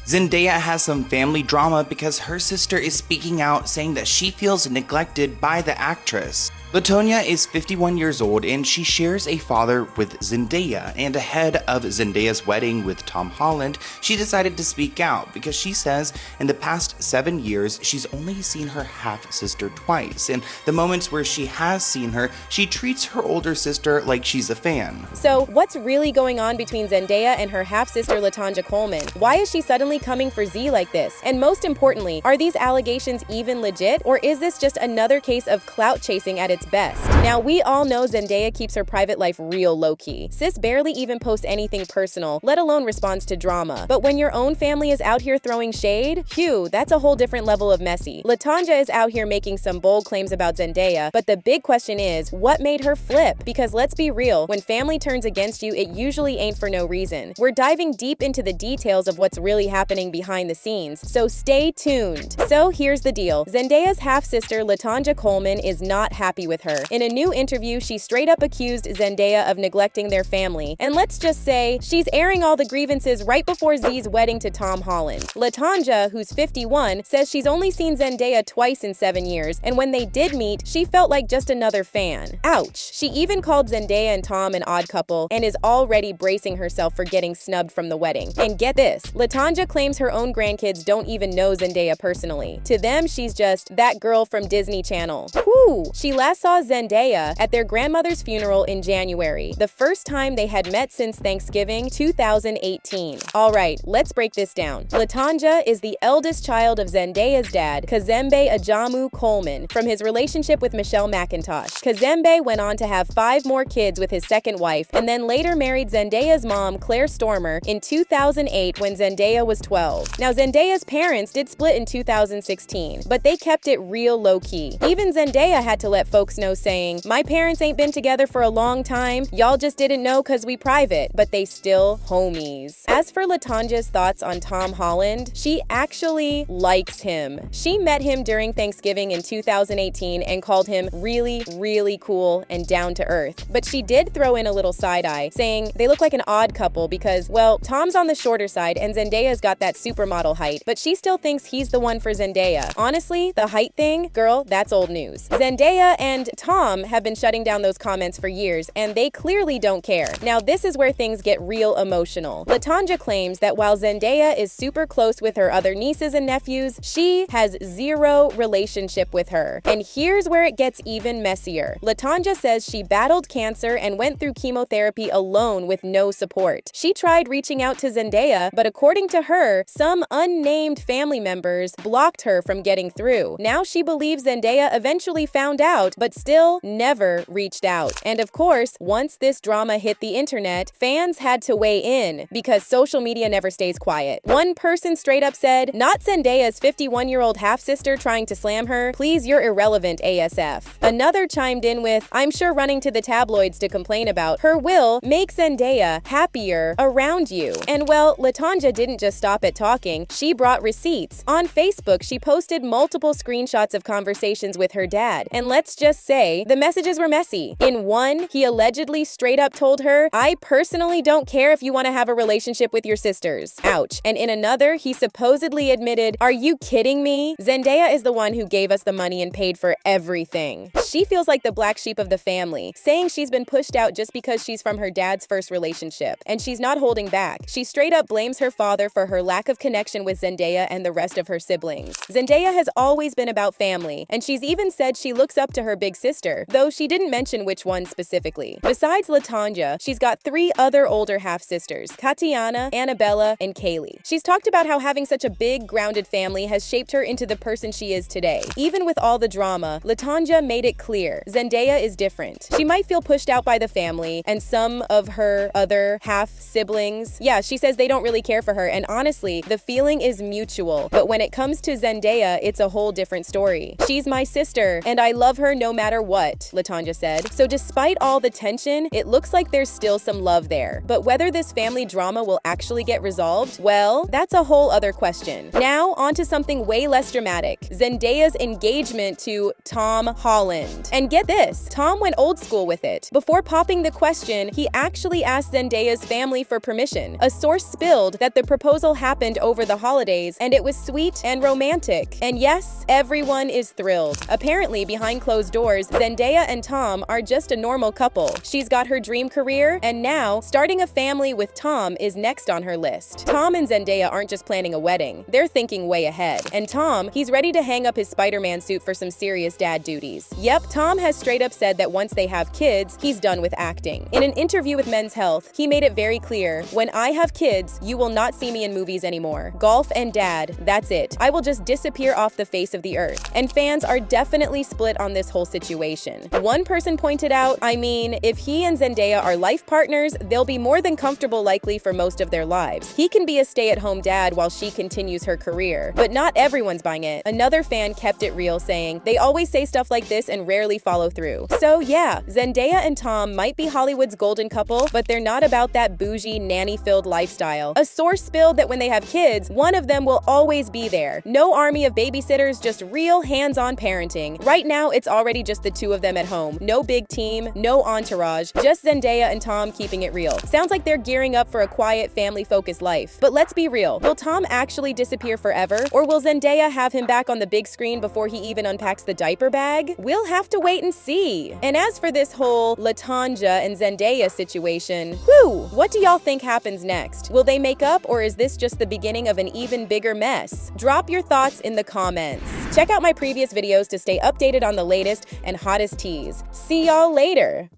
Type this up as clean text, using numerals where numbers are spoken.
Zendaya has some family drama because her sister is speaking out saying that she feels neglected by the actress. LaTonya is 51 years old and she shares a father with Zendaya, and ahead of Zendaya's wedding with Tom Holland, she decided to speak out because she says in the past 7 years she's only seen her half-sister twice, and the moments where she has seen her, she treats her older sister like she's a fan. So what's really going on between Zendaya and her half-sister LaTonya Coleman? Why is she suddenly coming for Z like this? And most importantly, are these allegations even legit, or is this just another case of clout chasing at its best? Now, we all know Zendaya keeps her private life real low-key. Sis barely even posts anything personal, let alone responds to drama. But when your own family is out here throwing shade, phew, that's a whole different level of messy. LaTonya is out here making some bold claims about Zendaya, but the big question is, what made her flip? Because let's be real, when family turns against you, it usually ain't for no reason. We're diving deep into the details of what's really happening behind the scenes, so stay tuned. So here's the deal. Zendaya's half-sister LaTonya Coleman is not happy with her. In a new interview, she straight up accused Zendaya of neglecting their family, and let's just say, she's airing all the grievances right before Z's wedding to Tom Holland. LaTonya, who's 51, says she's only seen Zendaya twice in 7 years, and when they did meet, she felt like just another fan. Ouch. She even called Zendaya and Tom an odd couple, and is already bracing herself for getting snubbed from the wedding. And get this, LaTonya claims her own grandkids don't even know Zendaya personally. To them, she's just that girl from Disney Channel. Whew. She last saw Zendaya at their grandmother's funeral in January, the first time they had met since Thanksgiving 2018. Alright, let's break this down. LaTonya is the eldest child of Zendaya's dad, Kazembe Ajamu Coleman, from his relationship with Michelle McIntosh. Kazembe went on to have 5 more kids with his second wife, and then later married Zendaya's mom, Claire Stormer, in 2008 when Zendaya was 12. Now, Zendaya's parents did split in 2016, but they kept it real low-key. Even Zendaya had to let folks know, saying, "My parents ain't been together for a long time, y'all just didn't know cause we private," but they still homies. As for LaTonya's thoughts on Tom Holland, she actually likes him. She met him during Thanksgiving in 2018 and called him really, really cool and down to earth. But she did throw in a little side-eye, saying they look like an odd couple because, well, Tom's on the shorter side and Zendaya's got that supermodel height, but she still thinks he's the one for Zendaya. Honestly, the height thing, girl, that's old news. Zendaya and Tom have been shutting down those comments for years, and they clearly don't care. Now, this is where things get real emotional. LaTonya claims that while Zendaya is super close with her other nieces and nephews, she has zero relationship with her. And here's where it gets even messier. LaTonya says she battled cancer and went through chemotherapy alone with no support. She tried reaching out to Zendaya, but according to her, some unnamed family members blocked her from getting through. Now she believes Zendaya eventually found out, but still never reached out. And of course, once this drama hit the internet, fans had to weigh in because social media never stays quiet. One person straight up said, "Not Zendaya's 51-year-old half-sister trying to slam her. Please, you're irrelevant, ASF." Another chimed in with, "I'm sure running to the tabloids to complain about her will make Zendaya happier around you." And well, LaTonya didn't just stop at talking, she brought receipts. On Facebook, she posted multiple screenshots of conversations with her dad, and let's just say, the messages were messy. In one, he allegedly straight up told her, "I personally don't care if you want to have a relationship with your sisters." Ouch. And in another, he supposedly admitted, "Are you kidding me? Zendaya is the one who gave us the money and paid for everything." She feels like the black sheep of the family, saying she's been pushed out just because she's from her dad's first relationship, and she's not holding back. She straight up blames her father for her lack of connection with Zendaya and the rest of her siblings. Zendaya has always been about family, and she's even said she looks up to her big sister, though she didn't mention which one specifically. Besides LaTonya, she's got 3 other older half-sisters, Katiana, Annabella, and Kaylee. She's talked about how having such a big, grounded family has shaped her into the person she is today. Even with all the drama, LaTonya made it clear, Zendaya is different. She might feel pushed out by the family and some of her other half-siblings. Yeah, she says they don't really care for her, and honestly, the feeling is mutual. But when it comes to Zendaya, it's a whole different story. "She's my sister, and I love her no no matter what, LaTonya said. So despite all the tension, it looks like there's still some love there. But whether this family drama will actually get resolved, well, that's a whole other question. Now, on to something way less dramatic. Zendaya's engagement to Tom Holland. And get this, Tom went old school with it. Before popping the question, he actually asked Zendaya's family for permission. A source spilled that the proposal happened over the holidays, and it was sweet and romantic. And yes, everyone is thrilled. Apparently, behind closed doors, Zendaya and Tom are just a normal couple. She's got her dream career, and now, starting a family with Tom is next on her list. Tom and Zendaya aren't just planning a wedding, they're thinking way ahead. And Tom, he's ready to hang up his Spider-Man suit for some serious dad duties. Yep, Tom has straight up said that once they have kids, he's done with acting. In an interview with Men's Health, he made it very clear, "When I have kids, you will not see me in movies anymore. Golf and dad, that's it. I will just disappear off the face of the earth." And fans are definitely split on this whole situation. One person pointed out, I mean, if he and Zendaya are life partners, they'll be more than comfortable likely for most of their lives. He can be a stay-at-home dad while she continues her career. But not everyone's buying it. Another fan kept it real, saying, "They always say stuff like this and rarely follow through." So yeah, Zendaya and Tom might be Hollywood's golden couple, but they're not about that bougie, nanny-filled lifestyle. A source spilled that when they have kids, one of them will always be there. No army of babysitters, just real hands-on parenting. Right now, it's already just the two of them at home. No big team, no entourage, just Zendaya and Tom keeping it real. Sounds like they're gearing up for a quiet, family-focused life. But let's be real, will Tom actually disappear forever? Or will Zendaya have him back on the big screen before he even unpacks the diaper bag? We'll have to wait and see. And as for this whole LaTonya and Zendaya situation, whew, what do y'all think happens next? Will they make up, or is this just the beginning of an even bigger mess? Drop your thoughts in the comments. Check out my previous videos to stay updated on the latest and hottest teas. See y'all later!